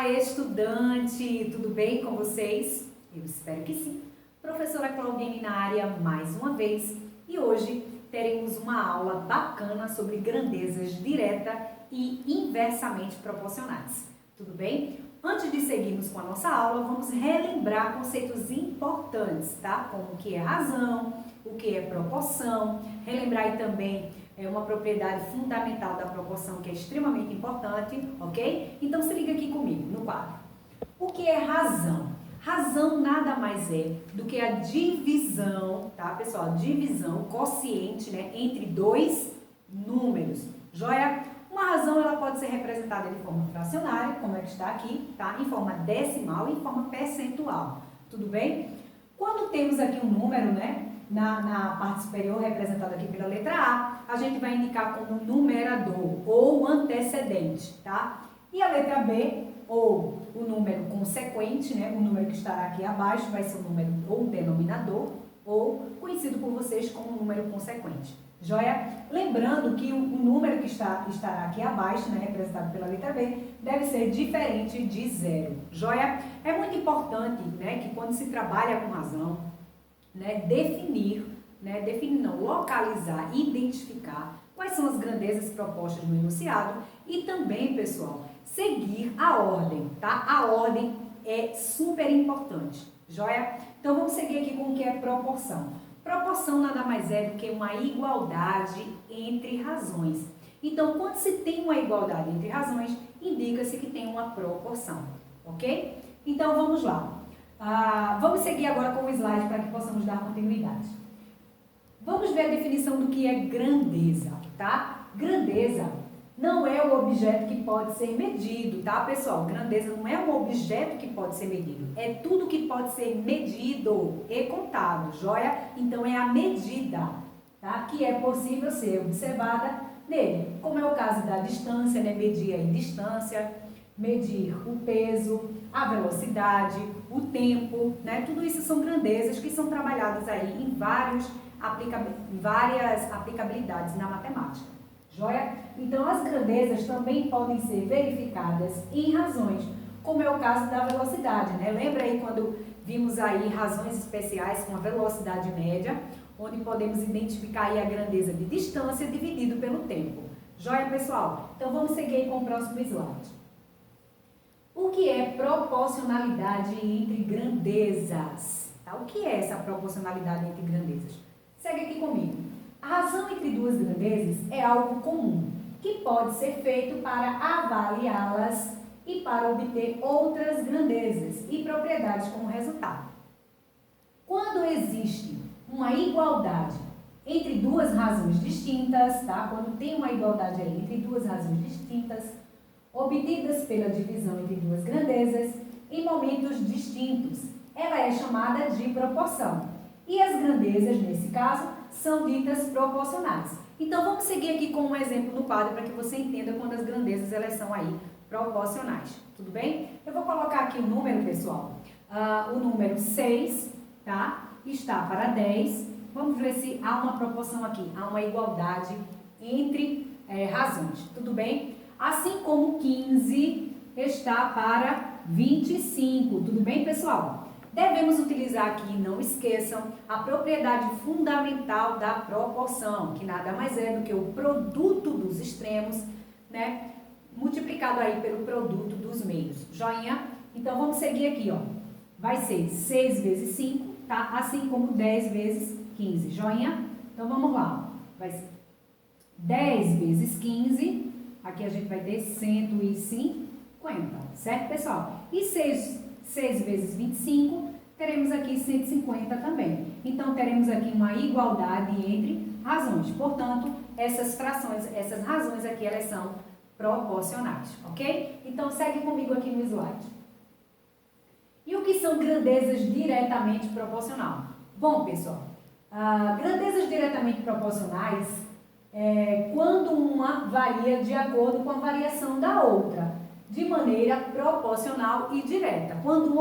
Olá, estudante! Tudo bem com vocês? Eu espero que sim. Professora Claudine na área mais uma vez e hoje teremos uma aula bacana sobre grandezas direta e inversamente proporcionais. Tudo bem? Antes de seguirmos com a nossa aula, vamos relembrar conceitos importantes, tá? Como o que é razão, o que é proporção, relembrar aí também uma propriedade fundamental da proporção que é extremamente importante, ok? Então se liga aqui comigo no quadro. O que é razão? Razão nada mais é do que a divisão, tá pessoal? Divisão, quociente, né, entre dois números, joia? Uma razão ela pode ser representada de forma fracionária, como é que está aqui, tá? Em forma decimal e em forma percentual, tudo bem? Quando temos aqui um número, né, na parte superior representado aqui pela letra A gente vai indicar como numerador ou antecedente, tá? E a letra B, ou o número consequente, né, o número que estará aqui abaixo vai ser o número ou denominador, ou conhecido por vocês como número consequente. Joia? Lembrando que o número que estará aqui abaixo, né, representado pela letra B, deve ser diferente de zero. Joia? É muito importante, né, que quando se trabalha com razão, né, localizar, identificar quais são as grandezas propostas no enunciado e também, pessoal, seguir a ordem, tá? A ordem é super importante, joia? Então vamos seguir aqui com o que é proporção. Proporção nada mais é do que uma igualdade entre razões. Então, quando se tem uma igualdade entre razões, indica-se que tem uma proporção, ok? Então vamos lá. Vamos seguir agora com o slide para que possamos dar continuidade. Vamos ver a definição do que é grandeza, tá? Grandeza não é o objeto que pode ser medido, tá, pessoal? Grandeza não é um objeto que pode ser medido, é tudo que pode ser medido e contado, joia? Então é a medida, tá? Que é possível ser observada nele, como é o caso da distância, né? Medir a distância, medir o peso, a velocidade, o tempo, né? Tudo isso são grandezas que são trabalhadas aí em várias aplicabilidades na matemática, joia? Então as grandezas também podem ser verificadas em razões, como é o caso da velocidade, né? Lembra aí quando vimos aí razões especiais com a velocidade média, onde podemos identificar aí a grandeza de distância dividido pelo tempo, joia, pessoal? Então vamos seguir aí com o próximo slide. O que é proporcionalidade entre grandezas? Tá? O que é essa proporcionalidade entre grandezas? Segue aqui comigo. A razão entre duas grandezas é algo comum, que pode ser feito para avaliá-las e para obter outras grandezas e propriedades como resultado. Quando existe uma igualdade entre duas razões distintas, tá? Quando tem uma igualdade aí entre duas razões distintas, obtidas pela divisão entre duas grandezas em momentos distintos, ela é chamada de proporção. E as grandezas, nesse caso, são ditas proporcionais. Então, vamos seguir aqui com um exemplo no quadro para que você entenda quando as grandezas elas são aí proporcionais. Tudo bem? Eu vou colocar aqui o número, pessoal. O número 6, tá? Está para 10. Vamos ver se há uma proporção aqui, há uma igualdade entre razões. Tudo bem? Assim como 15 está para 25. Tudo bem, pessoal? Devemos utilizar aqui, não esqueçam, a propriedade fundamental da proporção, que nada mais é do que o produto dos extremos, né, multiplicado aí pelo produto dos meios. Joinha? Então, vamos seguir aqui, ó. Vai ser 6 vezes 5, tá? Assim como 10 vezes 15. Joinha? Então, vamos lá. Vai ser 10 vezes 15, aqui a gente vai ter 150, certo, pessoal? E 6 vezes 25, teremos aqui 150 também. Então, teremos aqui uma igualdade entre razões. Portanto, essas razões aqui, elas são proporcionais, ok? Então, segue comigo aqui no slide. E o que são grandezas diretamente proporcionais? Bom, pessoal, grandezas diretamente proporcionais é quando uma varia de acordo com a variação da outra, de maneira proporcional e direta. Quando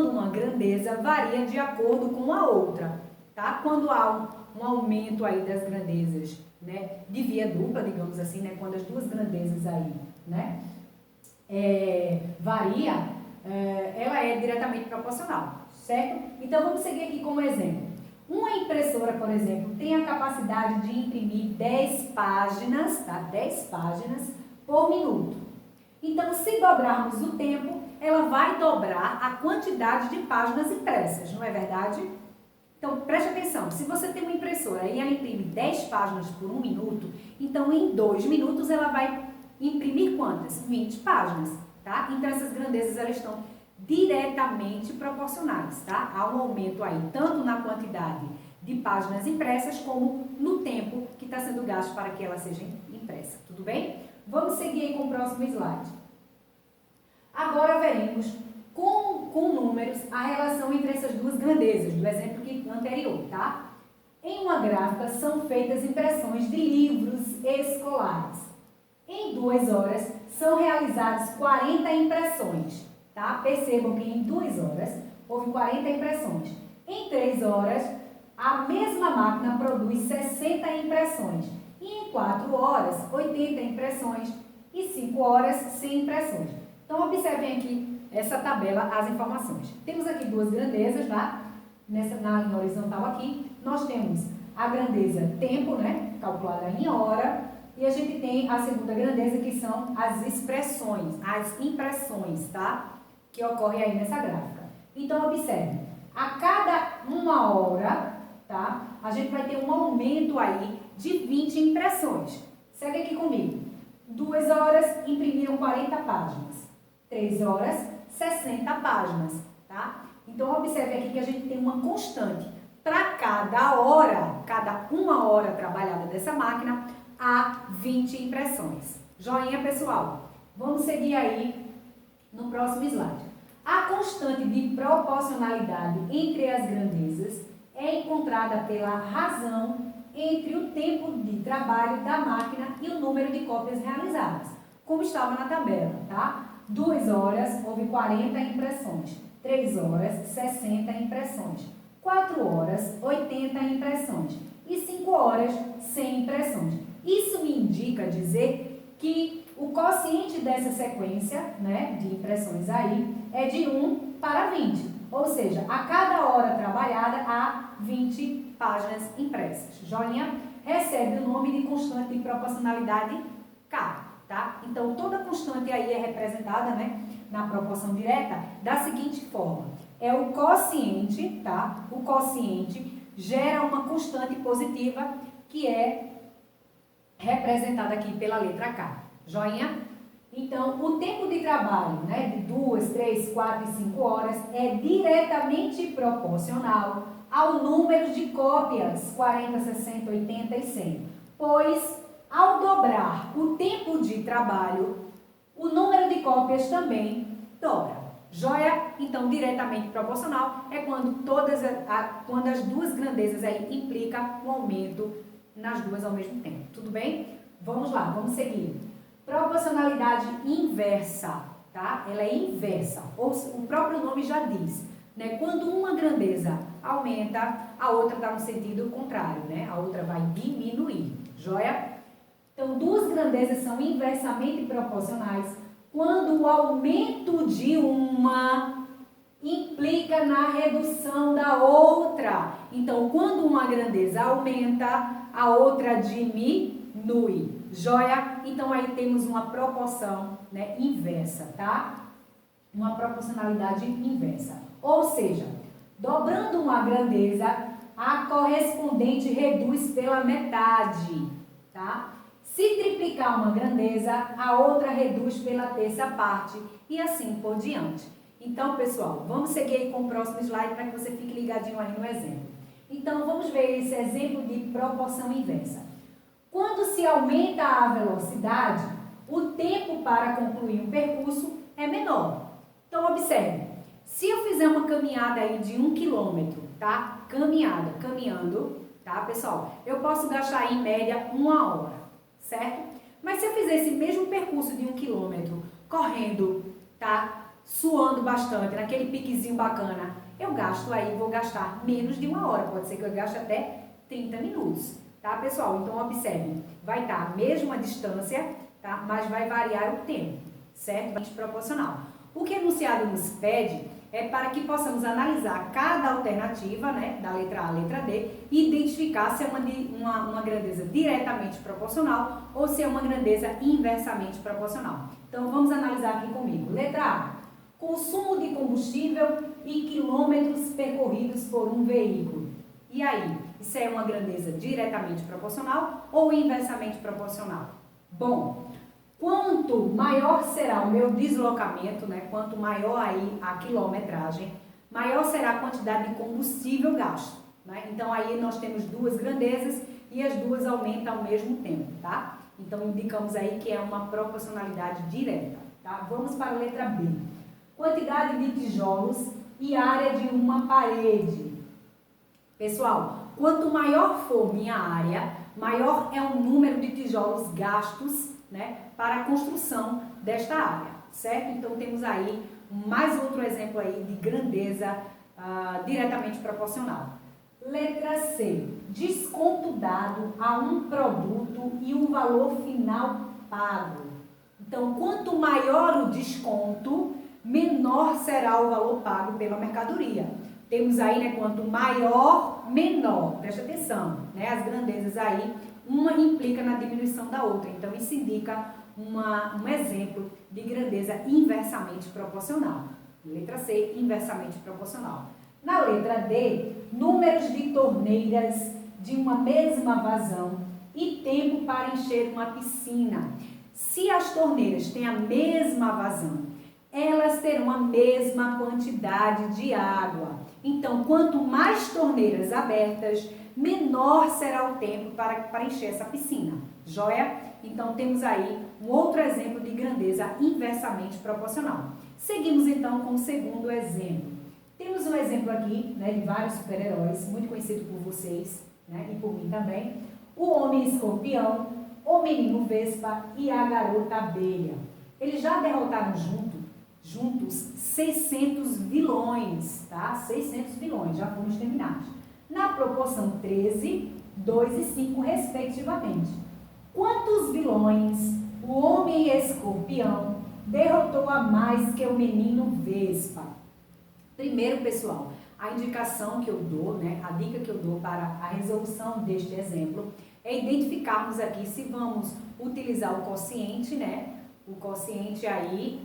uma grandeza varia de acordo com a outra, tá? Quando há um aumento aí das grandezas, né, de via dupla, digamos assim, né, quando as duas grandezas aí, né, varia, ela é diretamente proporcional, certo? Então, vamos seguir aqui como exemplo. Uma impressora, por exemplo, tem a capacidade de imprimir 10 páginas, tá? 10 páginas por minuto. Então, se dobrarmos o tempo, ela vai dobrar a quantidade de páginas impressas, não é verdade? Então, preste atenção, se você tem uma impressora e ela imprime 10 páginas por 1 minuto, então em 2 minutos ela vai imprimir quantas? 20 páginas, tá? Então, essas grandezas, elas estão diretamente proporcionais, tá? Há um aumento aí, tanto na quantidade de páginas impressas, como no tempo que está sendo gasto para que ela seja impressa, tudo bem? Vamos seguir aí com o próximo slide. Agora veremos com números a relação entre essas duas grandezas, do exemplo anterior, tá? Em uma gráfica são feitas impressões de livros escolares. Em 2 horas são realizadas 40 impressões, tá? Percebam que em 2 horas houve 40 impressões. Em 3 horas, a mesma máquina produz 60 impressões. E em 4 horas, 80 impressões. E 5 horas, 100 impressões. Então, observem aqui essa tabela, as informações. Temos aqui duas grandezas, tá? Na linha horizontal aqui, nós temos a grandeza tempo, né? Calculada em hora. E a gente tem a segunda grandeza, que são as expressões, as impressões, tá? Que ocorrem aí nessa gráfica. Então, observe, a cada 1 hora, tá? A gente vai ter um aumento aí de 20 impressões. Segue aqui comigo. 2 horas, imprimiram 40 páginas. 3 horas, 60 páginas, tá? Então, observe aqui que a gente tem uma constante. Para cada hora, cada 1 hora trabalhada dessa máquina, há 20 impressões. Joinha, pessoal. Vamos seguir aí no próximo slide. A constante de proporcionalidade entre as grandezas é encontrada pela razão entre o tempo de trabalho da máquina e o número de cópias realizadas, como estava na tabela, tá? 2 horas, houve 40 impressões. 3 horas, 60 impressões. 4 horas, 80 impressões. E 5 horas, 100 impressões. Isso me indica dizer que o quociente dessa sequência, né, de impressões aí é de 1 para 20. Ou seja, a cada hora trabalhada há 20 páginas impressas. Joinha recebe o nome de constante de proporcionalidade K. Tá? Então, toda constante aí é representada, né, na proporção direta da seguinte forma. É o quociente, tá? O quociente gera uma constante positiva que é representada aqui pela letra K. Joinha? Então, o tempo de trabalho, né, de 2, 3, 4 e 5 horas é diretamente proporcional ao número de cópias 40, 60, 80 e 100, pois ao dobrar o tempo de trabalho, o número de cópias também dobra. Joia? Então, diretamente proporcional é quando, quando as duas grandezas aí implicam um aumento nas duas ao mesmo tempo. Tudo bem? Vamos lá, vamos seguir. Proporcionalidade inversa, tá? Ela é inversa, ou o próprio nome já diz, né? Quando uma grandeza aumenta, a outra dá um sentido contrário, né? A outra vai diminuir. Joia? Então, duas grandezas são inversamente proporcionais quando o aumento de uma implica na redução da outra. Então, quando uma grandeza aumenta, a outra diminui. Joia? Então, aí temos uma proporção, né, inversa, tá? Uma proporcionalidade inversa. Ou seja, dobrando uma grandeza, a correspondente reduz pela metade, tá? Se triplicar uma grandeza, a outra reduz pela terça parte e assim por diante. Então, pessoal, vamos seguir aí com o próximo slide para que você fique ligadinho aí no exemplo. Então, vamos ver esse exemplo de proporção inversa. Quando se aumenta a velocidade, o tempo para concluir um percurso é menor. Então, observe. Se eu fizer uma caminhada aí de 1 quilômetro, tá? Caminhando, tá, pessoal? Eu posso gastar em média 1 hora, certo? Mas se eu fizer esse mesmo percurso de 1 quilômetro, correndo, tá? Suando bastante, naquele piquezinho bacana, eu gasto aí, vou gastar menos de 1 hora. Pode ser que eu gaste até 30 minutos, tá, pessoal? Então, observe. Vai estar a mesma distância, tá? Mas vai variar o tempo, certo? Proporcional. O que o enunciado nos pede é para que possamos analisar cada alternativa, né, da letra A à letra D, e identificar se é uma grandeza diretamente proporcional ou se é uma grandeza inversamente proporcional. Então, vamos analisar aqui comigo. Letra A, consumo de combustível e quilômetros percorridos por um veículo. E aí, isso é uma grandeza diretamente proporcional ou inversamente proporcional? Bom, quanto maior será o meu deslocamento, né, quanto maior aí a quilometragem, maior será a quantidade de combustível gasto, né? Então aí nós temos duas grandezas e as duas aumentam ao mesmo tempo, tá? Então indicamos aí que é uma proporcionalidade direta, tá? Vamos para a letra B. Quantidade de tijolos e área de uma parede. Pessoal, quanto maior for minha área, maior é o número de tijolos gastos, né, para a construção desta área, certo? Então, temos aí mais outro exemplo aí de grandeza diretamente proporcional. Letra C, desconto dado a um produto e o valor final pago. Então, quanto maior o desconto, menor será o valor pago pela mercadoria. Temos aí, né, quanto maior, menor. Presta atenção, né, as grandezas aí, uma implica na diminuição da outra. Então, isso indica um exemplo de grandeza inversamente proporcional. Letra C, inversamente proporcional. Na letra D, números de torneiras de uma mesma vazão e tempo para encher uma piscina. Se as torneiras têm a mesma vazão, elas terão a mesma quantidade de água. Então, quanto mais torneiras abertas, menor será o tempo para encher essa piscina. Joia? Então, temos aí um outro exemplo de grandeza inversamente proporcional. Seguimos, então, com o segundo exemplo. Temos um exemplo aqui, né, de vários super-heróis, muito conhecido por vocês, né, e por mim também. O Homem Escorpião, o Menino Vespa e a Garota Abelha. Eles já derrotaram juntos 600 vilões, tá? 600 vilões, já foram exterminados. Na proporção 13, 2 e 5, respectivamente. Quantos vilões o Homem Escorpião derrotou a mais que o Menino Vespa? Primeiro, pessoal, a indicação que eu dou, né, a dica que eu dou para a resolução deste exemplo é identificarmos aqui se vamos utilizar o quociente, né? O quociente aí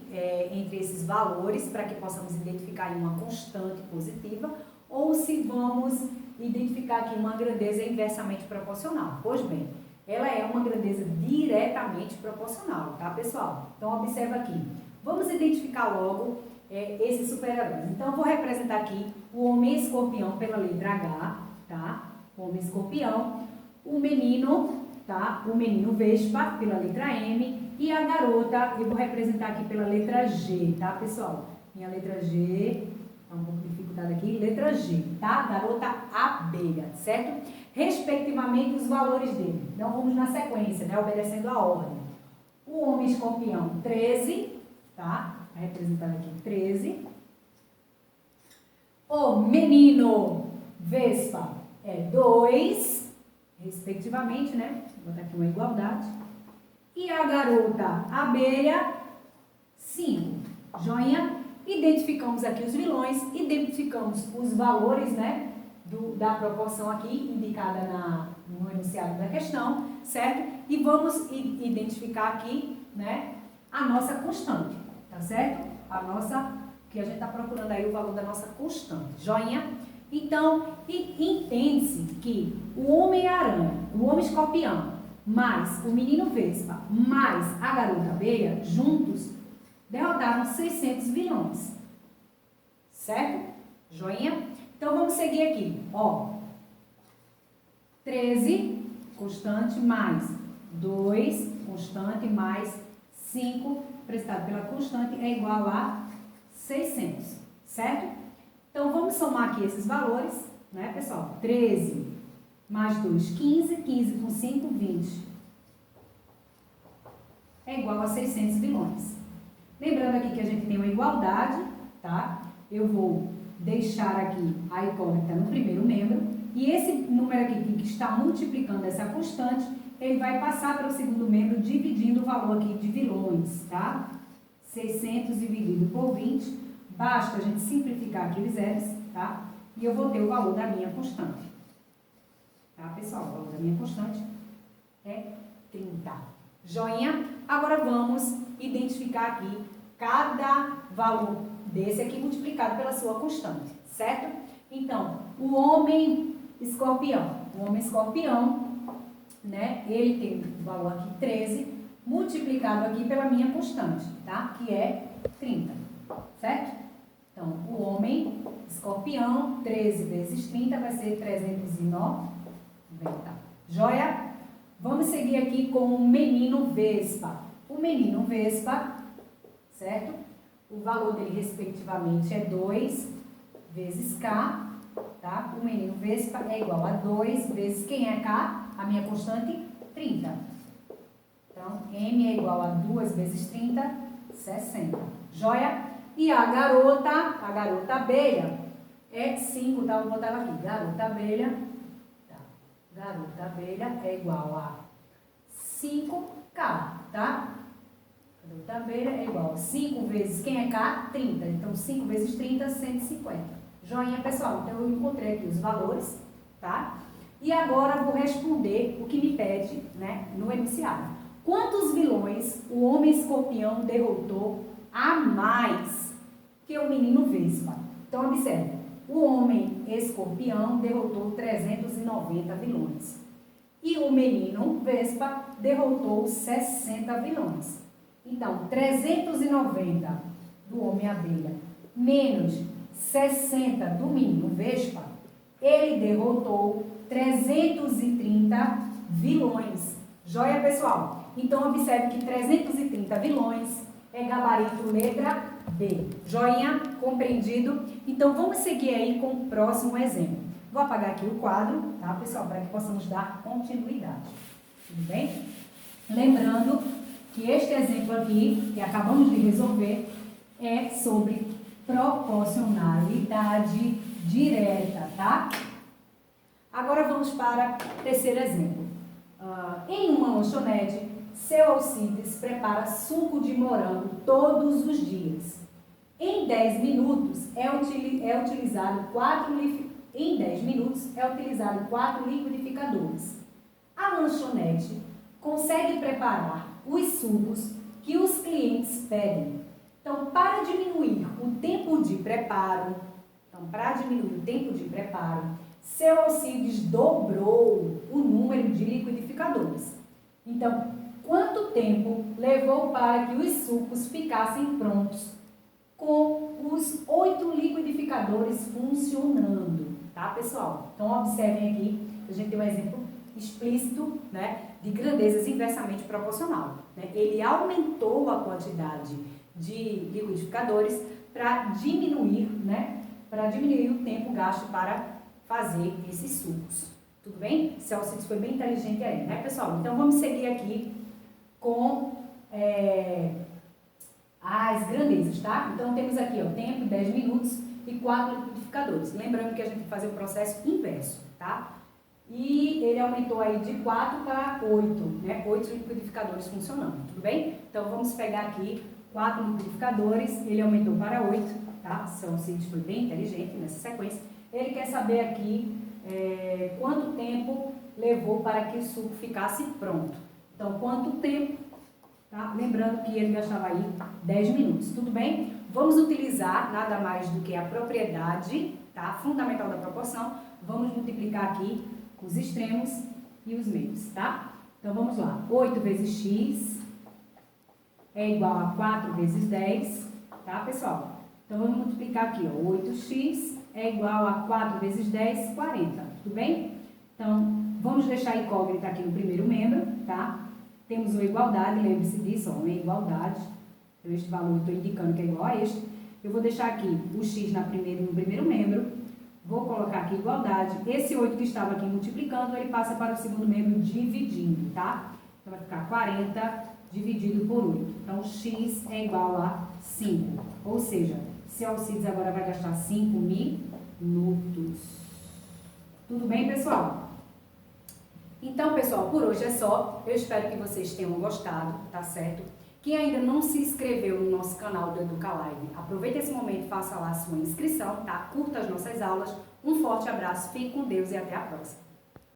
entre esses valores para que possamos identificar uma constante positiva ou se vamos identificar aqui uma grandeza inversamente proporcional. Pois bem, ela é uma grandeza diretamente proporcional, tá, pessoal? Então, observa aqui. Vamos identificar logo esses super-heróis. Então, eu vou representar aqui o Homem Escorpião pela letra H, tá? O Homem Escorpião, o menino, tá? O Menino Vespa pela letra M e a garota, eu vou representar aqui pela letra G, tá, pessoal? Minha letra G, tá um pouco de dificuldade aqui, letra G, tá? Garota Abelha, certo? Respectivamente, os valores dele. Então, vamos na sequência, né? Obedecendo a ordem. O Homem Escorpião, 13, tá? Representado aqui 13. O Menino Vespa é 2, respectivamente, né? Vou botar aqui uma igualdade. E a garota Abelha, 5. Joinha? Identificamos aqui os vilões, identificamos os valores, né? Da proporção aqui, indicada no enunciado da questão, certo? E vamos identificar aqui, né? A nossa constante. Tá certo? Que a gente está procurando aí o valor da nossa constante. Joinha? Então, entende-se que o Homem-Aranha, o Homem Escorpião, mais o Menino Vespa, mais a Garota Abelha, juntos, derrotaram 600 vilões. Certo? Joinha? Então, vamos seguir aqui. Ó, 13, constante, mais 2, constante, mais 5, prestado pela constante, é igual a 600, certo? Então, vamos somar aqui esses valores, né, pessoal? 13 mais 2, 15, 15 com 5, 20. É igual a 600 vilões. Lembrando aqui que a gente tem uma igualdade, tá? Eu vou deixar aqui a incógnita no primeiro membro, e esse número aqui que está multiplicando essa constante, ele vai passar para o segundo membro, dividindo o valor aqui de vilões, tá? 600 dividido por 20, basta a gente simplificar aqui os zeros, tá? E eu vou ter o valor da minha constante. Tá, pessoal? O valor da minha constante é 30. Joinha? Agora vamos identificar aqui cada valor desse aqui multiplicado pela sua constante, certo? Então, o homem escorpião. O homem escorpião, né? Ele tem o valor aqui 13, multiplicado aqui pela minha constante, tá? Que é 30, certo? Então, o homem escorpião, 13 vezes 30 vai ser 390. Joia? Vamos seguir aqui com o menino vespa. O menino vespa, certo? O valor dele, respectivamente, é 2 vezes K, tá? O menino vespa é igual a 2 vezes quem é K? A minha constante, 30. Então, M é igual a 2 vezes 30, 60. Joia? E a garota abelha, é 5, tá? Vou botar ela aqui. Garota abelha é igual a 5K, tá? Garota abelha é igual a 5 vezes, quem é K? 30. Então, 5 vezes 30, 150. Joinha, pessoal. Então, eu encontrei aqui os valores, tá? E agora, vou responder o que me pede, né, no enunciado. Quantos vilões o homem escorpião derrotou a mais que o menino vespa? Então, observe. O homem escorpião derrotou 390 vilões. E o menino vespa derrotou 60 vilões. Então, 390 do homem abelha menos 60 do menino vespa, ele derrotou 330 vilões. Joia, pessoal? Então, observe que 330 vilões é gabarito letra B. Joinha? Compreendido? Então, vamos seguir aí com o próximo exemplo. Vou apagar aqui o quadro, tá, pessoal? Para que possamos dar continuidade. Tudo bem? Lembrando que este exemplo aqui, que acabamos de resolver, é sobre proporcionalidade direta, tá? Agora vamos para o terceiro exemplo. Em uma lanchonete, seu Alcides prepara suco de morango todos os dias. Em 10 minutos é utilizado 4 liquidificadores. A lanchonete consegue preparar os sucos que os clientes pedem. Então, para diminuir o tempo de preparo, seu Alcides dobrou o número de liquidificadores. Então, quanto tempo levou para que os sucos ficassem prontos com os 8 liquidificadores funcionando, tá, pessoal? Então, observem aqui, a gente tem um exemplo explícito, né, de grandezas inversamente proporcional, né? Ele aumentou a quantidade de liquidificadores para diminuir, né, o tempo gasto para fazer esses sucos. Tudo bem? Esse Alcides foi bem inteligente aí, né, pessoal? Então, vamos seguir aqui com as grandezas, tá? Então, temos aqui, ó, tempo, 10 minutos e 4 liquidificadores. Lembrando que a gente tem que fazer o processo inverso, tá? E ele aumentou aí de 4 para 8, né? 8 liquidificadores funcionando, tudo bem? Então, vamos pegar aqui 4 liquidificadores, ele aumentou para 8, tá? Seu Alcides foi bem inteligente nessa sequência. Ele quer saber aqui quanto tempo levou para que o suco ficasse pronto. Então, quanto tempo, tá? Lembrando que ele gastava aí 10 minutos, tudo bem? Vamos utilizar nada mais do que a propriedade, tá, fundamental da proporção. Vamos multiplicar aqui os extremos e os meios, tá? Então, vamos lá. 8 vezes x é igual a 4 vezes 10, tá, pessoal? Então, vamos multiplicar aqui, ó. 8x é igual a 4 vezes 10, 40, tudo bem? Então, vamos deixar a incógnita aqui no primeiro membro, tá? Temos uma igualdade, lembre-se disso, ó, uma igualdade. Então, este valor eu estou indicando que é igual a este. Eu vou deixar aqui o x no primeiro membro, vou colocar aqui igualdade. Esse 8 que estava aqui multiplicando, ele passa para o segundo membro dividindo, tá? Então, vai ficar 40 dividido por 8. Então, x é igual a 5. Ou seja, seu Alcides agora vai gastar 5 minutos. Tudo bem, pessoal? Então, pessoal, por hoje é só. Eu espero que vocês tenham gostado, tá certo? Quem ainda não se inscreveu no nosso canal do Educa Live, aproveita esse momento e faça lá a sua inscrição, tá? Curta as nossas aulas. Um forte abraço, fique com Deus e até a próxima.